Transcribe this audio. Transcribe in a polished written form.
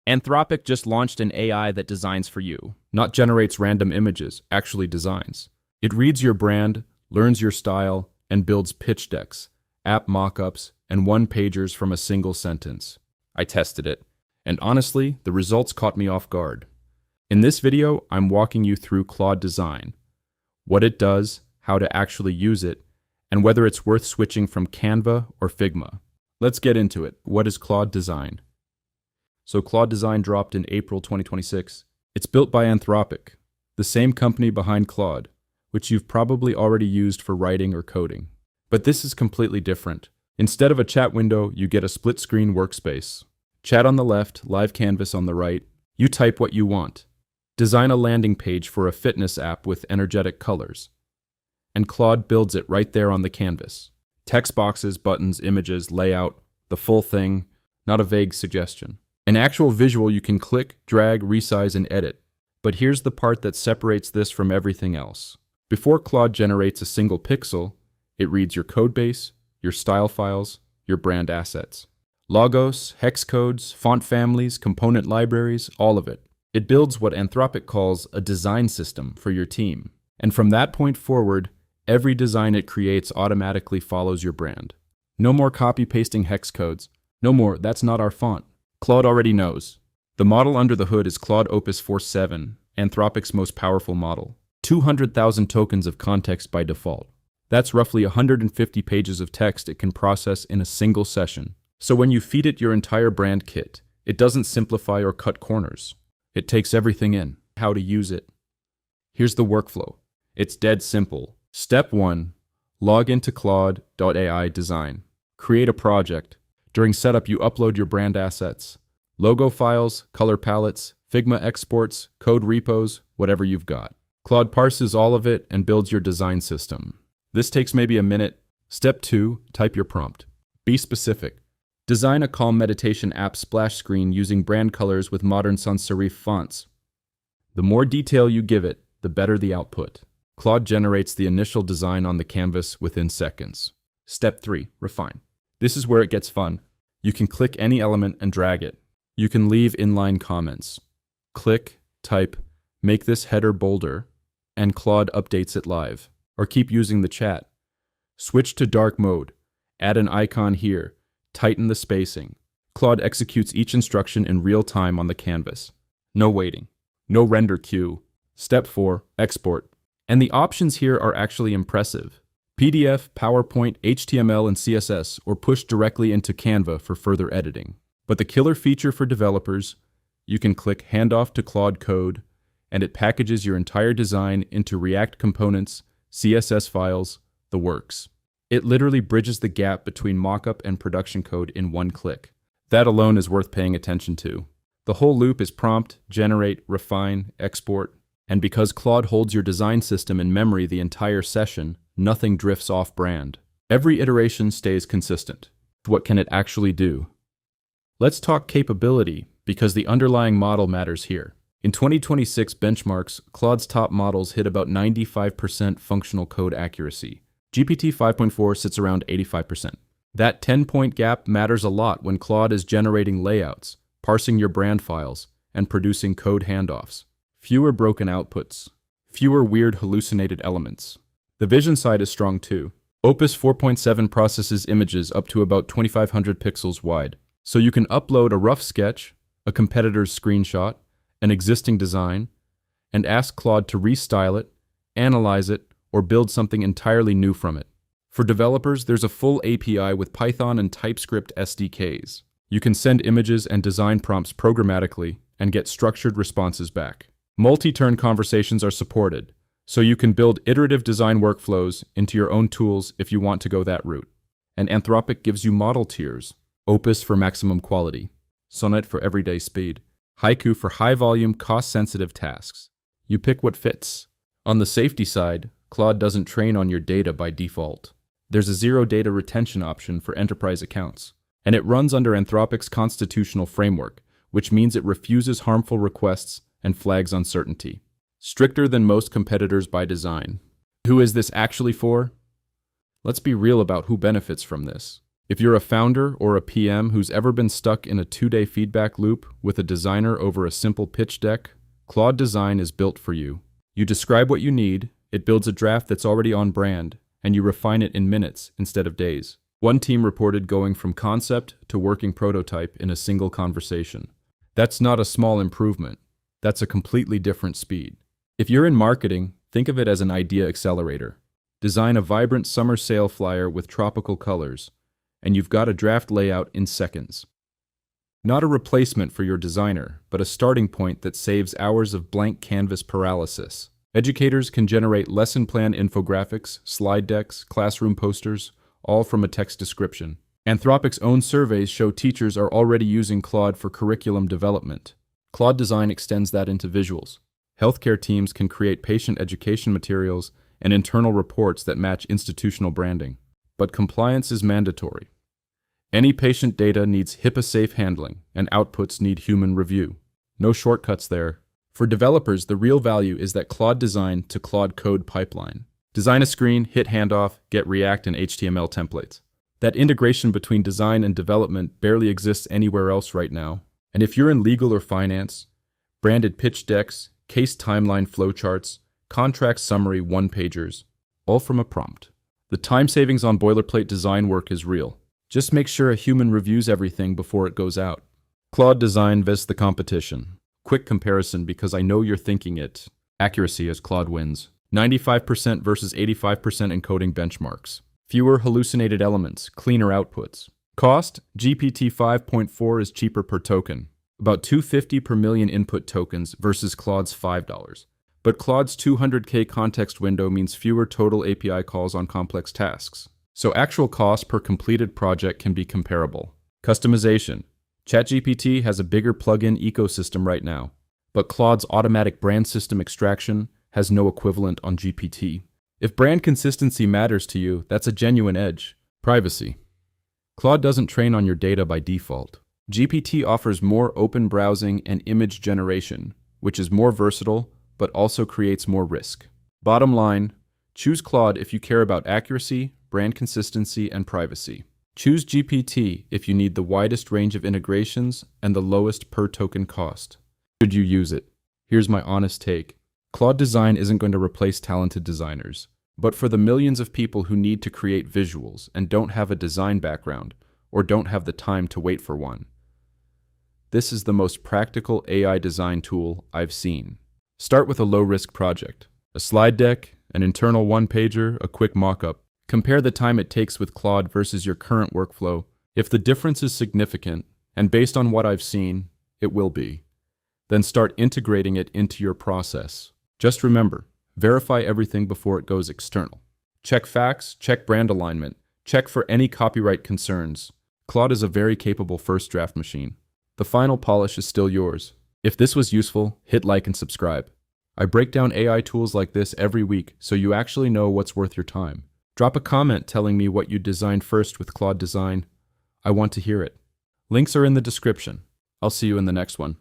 Anthropic just launched an AI that designs for you. Not generates random images, actually designs. It reads your brand, learns your style, and builds pitch decks, app mockups, and one-pagers from a single sentence. I tested it, and honestly, the results caught me off guard. In this video, I'm walking you through Claude Design, what it does, how to actually use it, and whether it's worth switching from Canva or Figma. Let's get into it. What is Claude Design? So Claude Design dropped in April 2026. It's built by Anthropic, the same company behind Claude, which you've probably already used for writing or coding. But this is completely different. Instead of a chat window, you get a split-screen workspace. Chat on the left, live canvas on the right. You type what you want. Design a landing page for a fitness app with energetic colors. And Claude builds it right there on the canvas. Text boxes, buttons, images, layout, the full thing, not a vague suggestion. An actual visual you can click, drag, resize, and edit. But here's the part that separates this from everything else. Before Claude generates a single pixel, it reads your codebase, your style files, your brand assets. Logos, hex codes, font families, component libraries, all of it. It builds what Anthropic calls a design system for your team. And from that point forward, every design it creates automatically follows your brand. No more copy-pasting hex codes. No more, that's not our font. Claude already knows. The model under the hood is Claude Opus 4.7, Anthropic's most powerful model. 200,000 tokens of context by default. That's roughly 150 pages of text it can process in a single session. So when you feed it your entire brand kit, it doesn't simplify or cut corners. It takes everything in. How to use it. Here's the workflow. It's dead simple. Step 1. Log into Claude.ai Design. Create a project. During setup, you upload your brand assets. Logo files, color palettes, Figma exports, code repos, whatever you've got. Claude parses all of it and builds your design system. This takes maybe a minute. Step 2. Type your prompt. Be specific. Design a calm meditation app splash screen using brand colors with modern sans serif fonts. The more detail you give it, the better the output. Claude generates the initial design on the canvas within seconds. Step 3. Refine. This is where it gets fun. You can click any element and drag it. You can leave inline comments. Click, type, make this header bolder, and Claude updates it live. Or keep using the chat. Switch to dark mode. Add an icon here. Tighten the spacing. Claude executes each instruction in real time on the canvas. No waiting. No render queue. Step 4. Export. And the options here are actually impressive. PDF, PowerPoint, HTML, and CSS, or push directly into Canva for further editing. But the killer feature for developers, you can click Handoff to Claude Code, and it packages your entire design into React components, CSS files, the works. It literally bridges the gap between mockup and production code in one click. That alone is worth paying attention to. The whole loop is prompt, generate, refine, export, and because Claude holds your design system in memory the entire session, nothing drifts off brand. Every iteration stays consistent. What can it actually do? Let's talk capability, because the underlying model matters here. In 2026 benchmarks, Claude's top models hit about 95% functional code accuracy. GPT 5.4 sits around 85%. That 10-point gap matters a lot when Claude is generating layouts, parsing your brand files, and producing code handoffs. Fewer broken outputs. Fewer weird hallucinated elements. The vision side is strong too. Opus 4.7 processes images up to about 2,500 pixels wide. So you can upload a rough sketch, a competitor's screenshot, an existing design, and ask Claude to restyle it, analyze it, or build something entirely new from it. For developers, there's a full API with Python and TypeScript SDKs. You can send images and design prompts programmatically and get structured responses back. Multi-turn conversations are supported, so you can build iterative design workflows into your own tools if you want to go that route. And Anthropic gives you model tiers. Opus for maximum quality. Sonnet for everyday speed. Haiku for high-volume, cost-sensitive tasks. You pick what fits. On the safety side, Claude doesn't train on your data by default. There's a zero data retention option for enterprise accounts, and it runs under Anthropic's constitutional framework, which means it refuses harmful requests and flags uncertainty. Stricter than most competitors by design. Who is this actually for? Let's be real about who benefits from this. If you're a founder or a PM who's ever been stuck in a 2-day feedback loop with a designer over a simple pitch deck, Claude Design is built for you. You describe what you need, it builds a draft that's already on brand, and you refine it in minutes instead of days. One team reported going from concept to working prototype in a single conversation. That's not a small improvement. That's a completely different speed. If you're in marketing, think of it as an idea accelerator. Design a vibrant summer sale flyer with tropical colors, and you've got a draft layout in seconds. Not a replacement for your designer, but a starting point that saves hours of blank canvas paralysis. Educators can generate lesson plan infographics, slide decks, classroom posters, all from a text description. Anthropic's own surveys show teachers are already using Claude for curriculum development. Claude Design extends that into visuals. Healthcare teams can create patient education materials and internal reports that match institutional branding. But compliance is mandatory. Any patient data needs HIPAA-safe handling, and outputs need human review. No shortcuts there. For developers, the real value is that Claude Design to Claude Code pipeline. Design a screen, hit handoff, get React and HTML templates. That integration between design and development barely exists anywhere else right now. And if you're in legal or finance, branded pitch decks, case timeline flowcharts, contract summary one-pagers, all from a prompt. The time savings on boilerplate design work is real. Just make sure a human reviews everything before it goes out. Claude Design vs. the competition. Quick comparison because I know you're thinking it. Accuracy as Claude wins. 95% versus 85% encoding benchmarks. Fewer hallucinated elements, cleaner outputs. Cost, GPT 5.4 is cheaper per token. About $2.50 per million input tokens versus Claude's $5. But Claude's 200K context window means fewer total API calls on complex tasks. So actual cost per completed project can be comparable. Customization. ChatGPT has a bigger plugin ecosystem right now, but Claude's automatic brand system extraction has no equivalent on GPT. If brand consistency matters to you, that's a genuine edge. Privacy. Claude doesn't train on your data by default. GPT offers more open browsing and image generation, which is more versatile, but also creates more risk. Bottom line, choose Claude if you care about accuracy, brand consistency, and privacy. Choose GPT if you need the widest range of integrations and the lowest per token cost. Should you use it? Here's my honest take. Claude Design isn't going to replace talented designers, but for the millions of people who need to create visuals and don't have a design background or don't have the time to wait for one, this is the most practical AI design tool I've seen. Start with a low-risk project. A slide deck, an internal one-pager, a quick mockup. Compare the time it takes with Claude versus your current workflow. If the difference is significant, and based on what I've seen, it will be, then start integrating it into your process. Just remember, verify everything before it goes external. Check facts, check brand alignment, check for any copyright concerns. Claude is a very capable first draft machine. The final polish is still yours. If this was useful, hit like and subscribe. I break down AI tools like this every week so you actually know what's worth your time. Drop a comment telling me what you designed first with Claude Design. I want to hear it. Links are in the description. I'll see you in the next one.